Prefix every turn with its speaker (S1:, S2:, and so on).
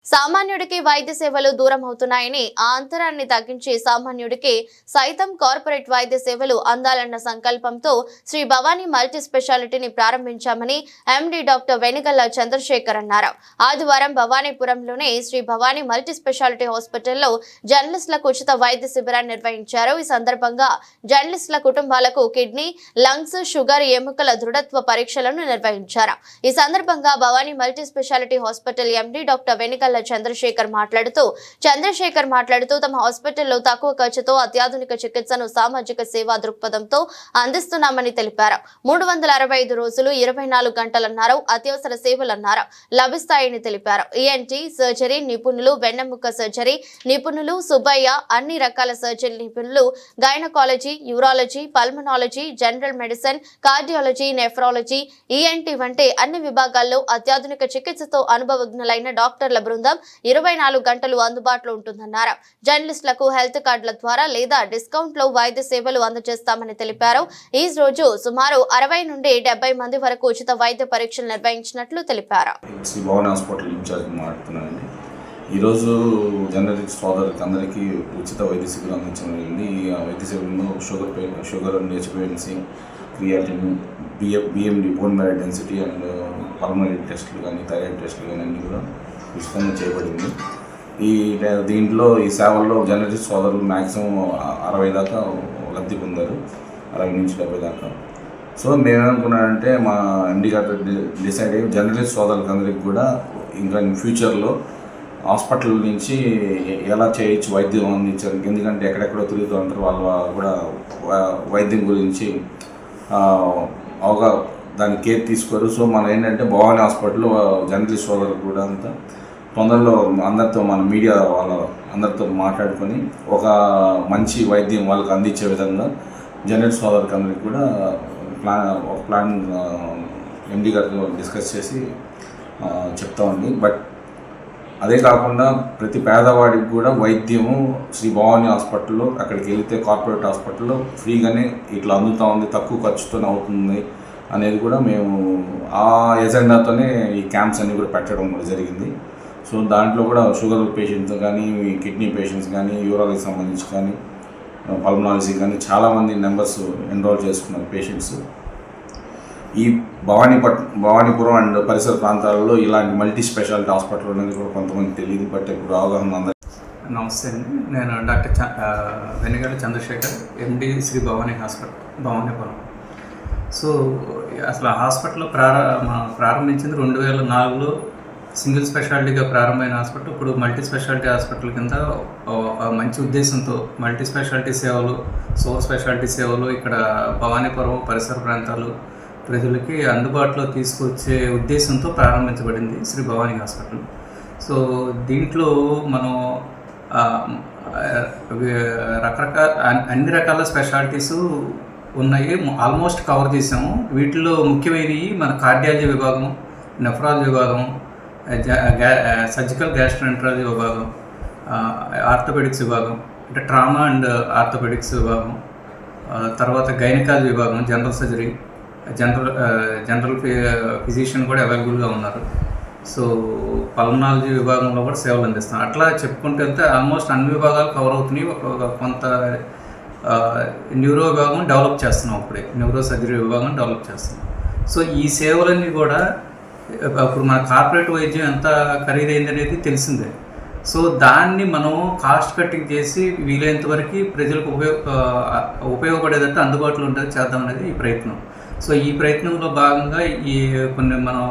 S1: సామాన్యుడికి వైద్య సేవలు దూరం అవుతున్నాయని ఆ అంతరాన్ని తగ్గించి సామాన్యుడికి సైతం కార్పొరేట్ వైద్య సేవలు అందాలన్న సంకల్పంతో శ్రీ భవానీ మల్టీ స్పెషాలిటీని ప్రారంభించామని ఎండి డాక్టర్ వెనిగళ్ల చంద్రశేఖర్ అన్నారు. ఆదివారం భవానీపురంలోని శ్రీ భవానీ మల్టీ స్పెషాలిటీ హాస్పిటల్లో జర్నలిస్టులకు ఉచిత వైద్య శిబిరాన్ని నిర్వహించారు. ఈ సందర్భంగా జర్నలిస్టుల కుటుంబాలకు కిడ్నీ, లంగ్స్, షుగర్, ఎముకల దృఢత్వ పరీక్షలను నిర్వహించారు. ఈ సందర్భంగా Bhavani multi specialty hospital MD doctor Venigalla Chandrashekar మాట్లాడుతూ తమ హాస్పిటల్లో తక్కువ ఖర్చుతో అత్యాధునిక చికిత్సను సామాజిక సేవా దృక్పథంతో అందిస్తున్నామని తెలిపారు. 365 రోజులు 24 గంటలన్నారు అత్యవసర సేవలన్నారు లభిస్తాయని తెలిపారు. ఈఎన్టీ సర్జరీ నిపుణులు, వెన్నెముక సర్జరీ నిపుణులు, సుబ్బయ్య అన్ని రకాల సర్జరీ నిపుణులు, gynaecology, urology, pulmonology, general medicine, cardiology, nephrology, ENT వంటి అన్ని విభాగాల్లో అత్యాధునిక చికిత్సతో అనుభవజ్ఞులైన డాక్టర్ల బృందం 24 గంటలు అందుబాటులో ఉంటుందన్నారు. జర్నలిస్టులకు హెల్త్ కార్డుల ద్వారా లేదా డిస్కౌంట్ లో వైద్య సేవలు అందజేస్తామని తెలిపారు. ఈ రోజు సుమారు 60 నుండి 70 మంది వరకు ఉచిత వైద్య పరీక్షలు నిర్వహించినట్లు తెలిపారు.
S2: ఈరోజు జర్నలిస్ట్ సోదరులకు అందరికీ ఉచిత వైద్య శిబిరం అందించడం జరిగింది. ఈ వైద్య శిబిరంలో షుగర్ అండ్ హెచ్బిఎన్సీ, creatinine, BMD bone marrow density and pulmonary టెస్టులు కానీ థైరాయిడ్ టెస్టులు కానీ అన్నీ కూడా ఉచితంగా చేయబడింది. దీంట్లో ఈ సేవల్లో జర్నలిస్ట్ సోదరులు మ్యాక్సిమం 60 దాకా లబ్ధి పొందారు, 60 నుంచి 70 దాకా. సో మేమేమనుకున్నామంటే మా ఎండి గారు డిసైడ్ అయ్యి జర్నలిస్ట్ సోదరులకు అందరికీ కూడా ఇంకా ఫ్యూచర్లో హాస్పిటల్ నుంచి ఎలా చేయొచ్చు వైద్యం అందించారు. ఎందుకంటే ఎక్కడెక్కడో తిరుగుతూ ఉంటారు, వాళ్ళ కూడా వైద్యం గురించి దాని కేర్ తీసుకోరు. సో మనం ఏంటంటే భవానీ హాస్పిటల్లో జర్నలిస్ట్ సోదరులు కూడా అంతా తొందరలో అందరితో మన మీడియా వాళ్ళ అందరితో మాట్లాడుకొని ఒక మంచి వైద్యం వాళ్ళకి అందించే విధంగా జర్నలిస్ట్ సోదరులకు అందరికీ కూడా ప్లాన్ ఎండి గారితో డిస్కస్ చేసి చెప్తామండి. బట్ అదే కాకుండా ప్రతి పేదవాడికి కూడా వైద్యము శ్రీ భవానీ హాస్పిటల్లో అక్కడికి వెళితే కార్పొరేట్ హాస్పిటల్లో ఫ్రీగానే ఇట్లా అందుతూ ఉంది, తక్కువ ఖర్చుతోనే అవుతుంది అనేది కూడా మేము ఆ ఎజెండాతోనే ఈ క్యాంప్స్ అన్నీ కూడా పెట్టడం కూడా జరిగింది. సో దాంట్లో కూడా షుగర్ పేషెంట్స్ కానీ, కిడ్నీ పేషెంట్స్ కానీ, యూరాలజీకి సంబంధించి కానీ, పల్మనాలజీ కానీ చాలామంది మెంబర్స్ ఎన్రోల్ చేసుకున్నారు పేషెంట్స్. ఈ భవానీపురం అండ్ పరిసర ప్రాంతాలలో ఇలాంటి మల్టీ స్పెషాలిటీ హాస్పిటల్ అనేది కూడా కొంతమంది తెలియదు, బట్ ఇప్పుడు అవగాహన అందరూ.
S3: నమస్తే అండి, నేను డాక్టర్ వెనిగళ్ల చంద్రశేఖర్, ఎండి శ్రీ భవానీ హాస్పిటల్ భవానీపురం. సో అసలు హాస్పిటల్ ప్రారంభించింది 2004లో సింగిల్ స్పెషాలిటీగా ప్రారంభమైన హాస్పిటల్ ఇప్పుడు మల్టీ స్పెషాలిటీ హాస్పిటల్ కింద ఒక మంచి ఉద్దేశంతో మల్టీ స్పెషాలిటీ సేవలు, సూపర్ స్పెషాలిటీ సేవలు ఇక్కడ భవానీపురం పరిసర ప్రాంతాలు ప్రజలకి అందుబాటులో తీసుకొచ్చే ఉద్దేశంతో ప్రారంభించబడింది శ్రీ భవానీ హాస్పిటల్. సో దీంట్లో మనం అన్ని రకాల స్పెషాలిటీస్ ఉన్నాయి, ఆల్మోస్ట్ కవర్ చేసాము. వీటిలో ముఖ్యమైనవి మన కార్డియాలజీ విభాగం, నెఫ్రాలజీ విభాగం, సర్జికల్ గ్యాస్ట్రోఎంట్రాలజీ విభాగం, ఆర్థోపెడిక్స్ విభాగం అంటే ట్రామా అండ్ ఆర్థోపెడిక్స్ విభాగం, తర్వాత గైనకాలజీ విభాగం, జనరల్ సర్జరీ, జనరల్ ఫిజిషియన్ కూడా అవైలబుల్గా ఉన్నారు. సో పల్మనాలజీ విభాగంలో కూడా సేవలు అందిస్తాం. అట్లా చెప్పుకుంటూ వెళ్తే ఆల్మోస్ట్ అన్ని విభాగాలు కవర్ అవుతున్నాయి. కొంత న్యూరో విభాగం డెవలప్ చేస్తున్నాం, అప్పుడే న్యూరో సర్జరీ విభాగం డెవలప్ చేస్తున్నాం. సో ఈ సేవలన్నీ కూడా అప్పుడు మన కార్పొరేట్ వైద్యం ఎంత ఖరీదైంది అనేది తెలిసిందే. సో దాన్ని మనం కాస్ట్ కట్టింగ్ చేసి వీలైనంత వరకు ప్రజలకు ఉపయోగపడేటట్టు అందుబాటులో ఉండేది చేద్దాం అనేది ఈ ప్రయత్నం. సో ఈ ప్రయత్నంలో భాగంగా ఈ కొన్ని మనం